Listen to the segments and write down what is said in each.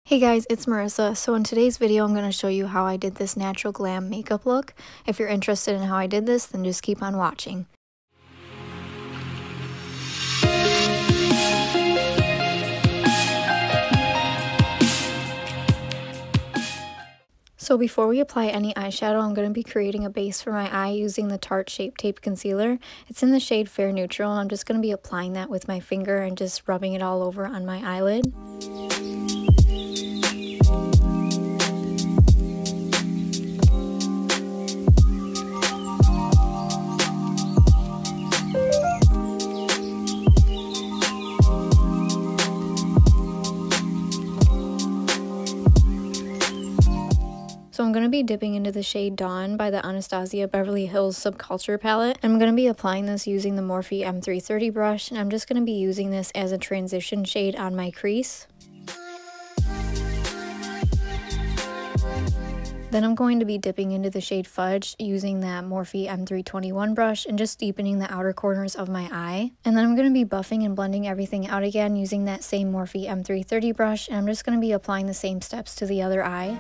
Hey guys, it's Marissa. So in today's video, I'm going to show you how I did this natural glam makeup look. If you're interested in how I did this, then just keep on watching. So before we apply any eyeshadow, I'm going to be creating a base for my eye using the Tarte Shape Tape Concealer. It's in the shade Fair Neutral, and I'm just going to be applying that with my finger and just rubbing it all over on my eyelid. So I'm going to be dipping into the shade Dawn by the Anastasia Beverly Hills Subculture palette. I'm going to be applying this using the Morphe M330 brush, and I'm just going to be using this as a transition shade on my crease. Then I'm going to be dipping into the shade Fudge using that Morphe M321 brush and just deepening the outer corners of my eye. And then I'm going to be buffing and blending everything out again using that same Morphe M330 brush, and I'm just going to be applying the same steps to the other eye.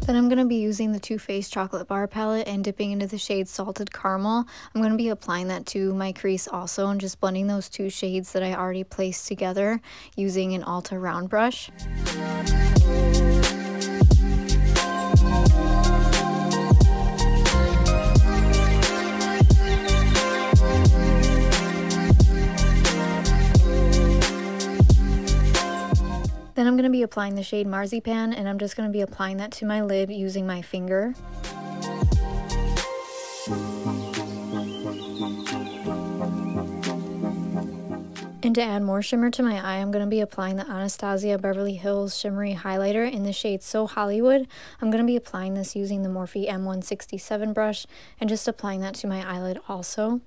Then I'm going to be using the Too Faced Chocolate Bar palette and dipping into the shade Salted Caramel. I'm going to be applying that to my crease also and just blending those two shades that I already placed together using an Ulta round brush. Then I'm going to be applying the shade Marzipan, and I'm just going to be applying that to my lid using my finger. And to add more shimmer to my eye, I'm going to be applying the Anastasia Beverly Hills Shimmery Highlighter in the shade So Hollywood. I'm going to be applying this using the Morphe M167 brush and just applying that to my eyelid also.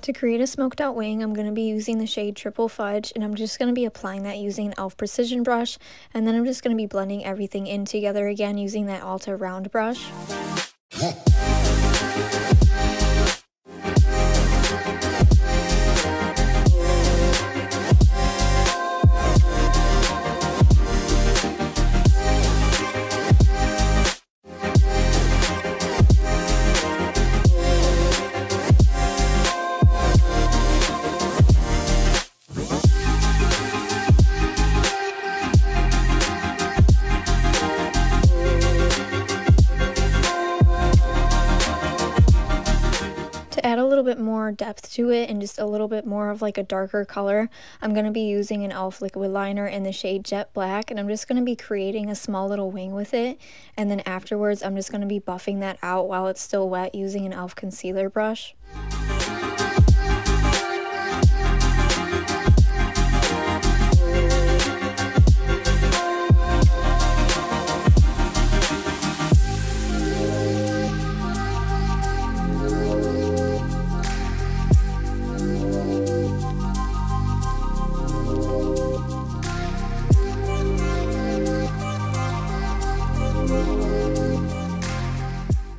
To create a smoked out wing, I'm going to be using the shade Triple Fudge, and I'm just going to be applying that using an e.l.f. Precision brush, and then I'm just going to be blending everything in together again using that Ulta round brush. Add a little bit more depth to it and just a little bit more of like a darker color, I'm going to be using an e.l.f. liquid liner in the shade Jet Black, and I'm just going to be creating a small little wing with it, and then afterwards I'm just going to be buffing that out while it's still wet using an e.l.f. concealer brush.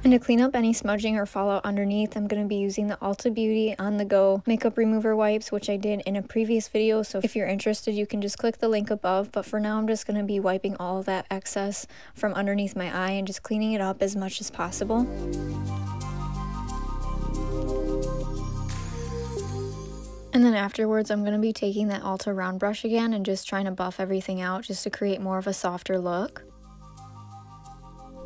And to clean up any smudging or fallout underneath, I'm going to be using the Ulta Beauty On The Go Makeup Remover Wipes, which I did in a previous video, so if you're interested you can just click the link above, but for now I'm just going to be wiping all of that excess from underneath my eye and just cleaning it up as much as possible. And then afterwards I'm going to be taking that Ulta round brush again and just trying to buff everything out just to create more of a softer look.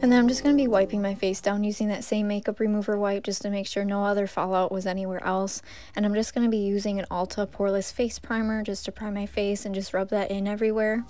And then I'm just going to be wiping my face down using that same makeup remover wipe just to make sure no other fallout was anywhere else. And I'm just going to be using an Ulta Poreless face primer just to prime my face and just rub that in everywhere.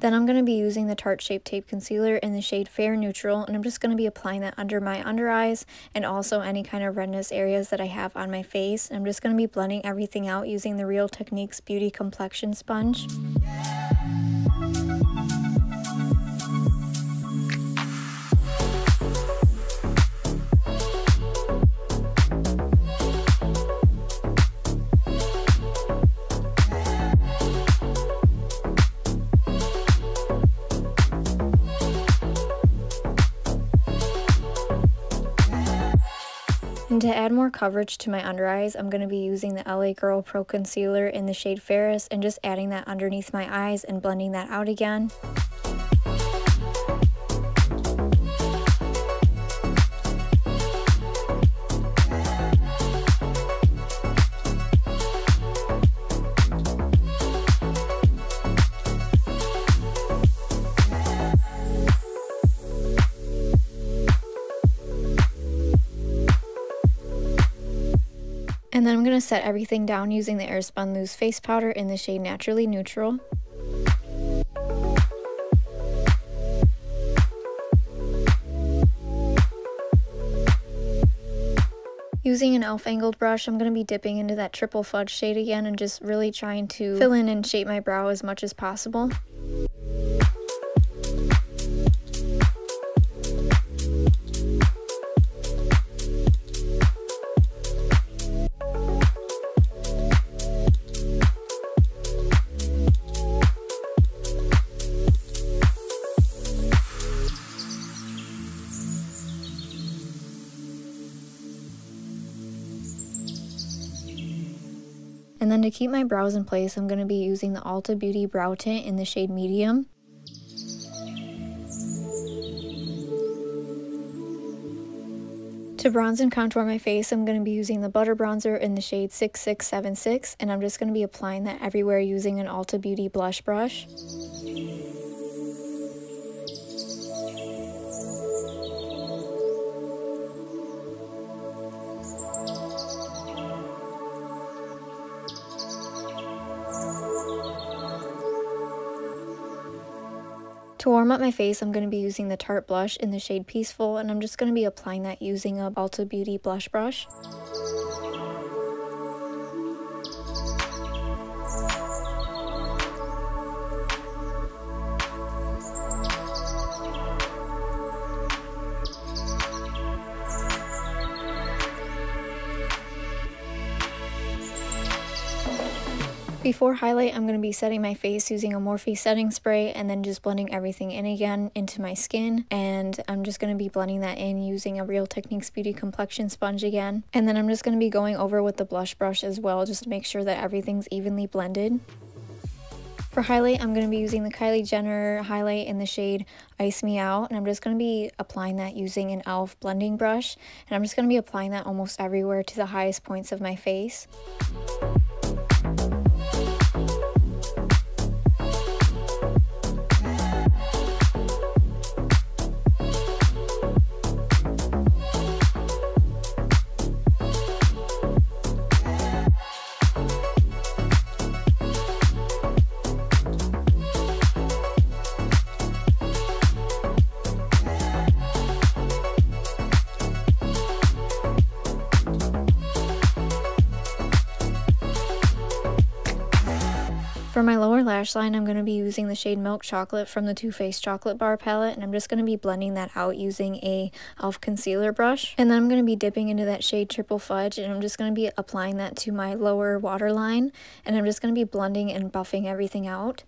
Then I'm going to be using the Tarte Shape Tape Concealer in the shade Fair Neutral, and I'm just going to be applying that under my under eyes and also any kind of redness areas that I have on my face. And I'm just going to be blending everything out using the Real Techniques Beauty Complexion Sponge. And to add more coverage to my under eyes, I'm going to be using the LA Girl Pro Concealer in the shade Ferris and just adding that underneath my eyes and blending that out again. And then I'm going to set everything down using the Airspun Loose Face Powder in the shade Naturally Neutral. Using an e.l.f. angled brush, I'm going to be dipping into that Triple Fudge shade again and just really trying to fill in and shape my brow as much as possible. And then to keep my brows in place, I'm going to be using the Ulta Beauty Brow Tint in the shade Medium. To bronze and contour my face, I'm going to be using the Butter Bronzer in the shade 6676, and I'm just going to be applying that everywhere using an Ulta Beauty blush brush. To warm up my face, I'm going to be using the Tarte blush in the shade Peaceful, and I'm just going to be applying that using a Ulta Beauty blush brush. Before highlight, I'm going to be setting my face using a Morphe setting spray and then just blending everything in again into my skin. And I'm just going to be blending that in using a Real Techniques Beauty Complexion Sponge again. And then I'm just going to be going over with the blush brush as well, just to make sure that everything's evenly blended. For highlight, I'm going to be using the Kylie Jenner highlight in the shade Ice Me Out, and I'm just going to be applying that using an e.l.f. blending brush. And I'm just going to be applying that almost everywhere to the highest points of my face. For my lower lash line, I'm going to be using the shade Milk Chocolate from the Too Faced Chocolate Bar palette, and I'm just going to be blending that out using a e.l.f. concealer brush. And then I'm going to be dipping into that shade Triple Fudge, and I'm just going to be applying that to my lower waterline, and I'm just going to be blending and buffing everything out.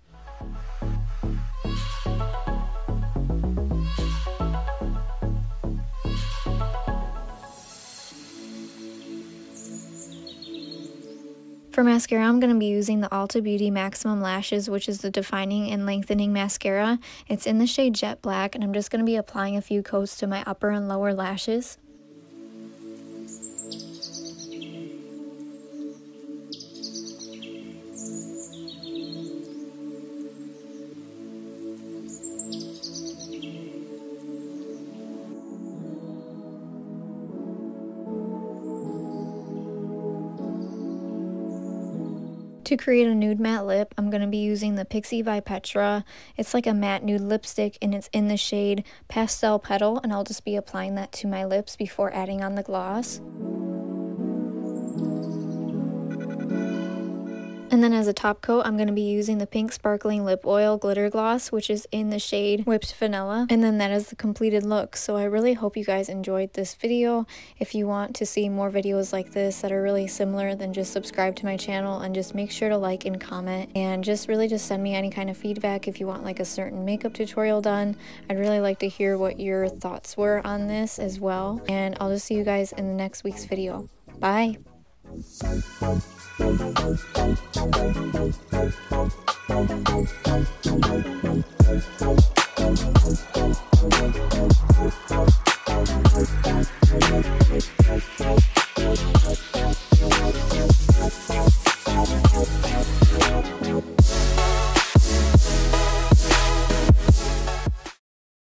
For mascara, I'm going to be using the Ulta Beauty Maximum Lashes, which is the defining and lengthening mascara. It's in the shade Jet Black, and I'm just going to be applying a few coats to my upper and lower lashes. To create a nude matte lip, I'm going to be using the Pixie by Petra. It's like a matte nude lipstick and it's in the shade Pastel Petal, and I'll just be applying that to my lips before adding on the gloss. And then as a top coat, I'm going to be using the Pink Sparkling Lip Oil Glitter Gloss, which is in the shade Whipped Vanilla. And then that is the completed look. So I really hope you guys enjoyed this video. If you want to see more videos like this that are really similar, then just subscribe to my channel and just make sure to like and comment. And just send me any kind of feedback if you want like a certain makeup tutorial done. I'd really like to hear what your thoughts were on this as well. And I'll just see you guys in the next week's video. Bye!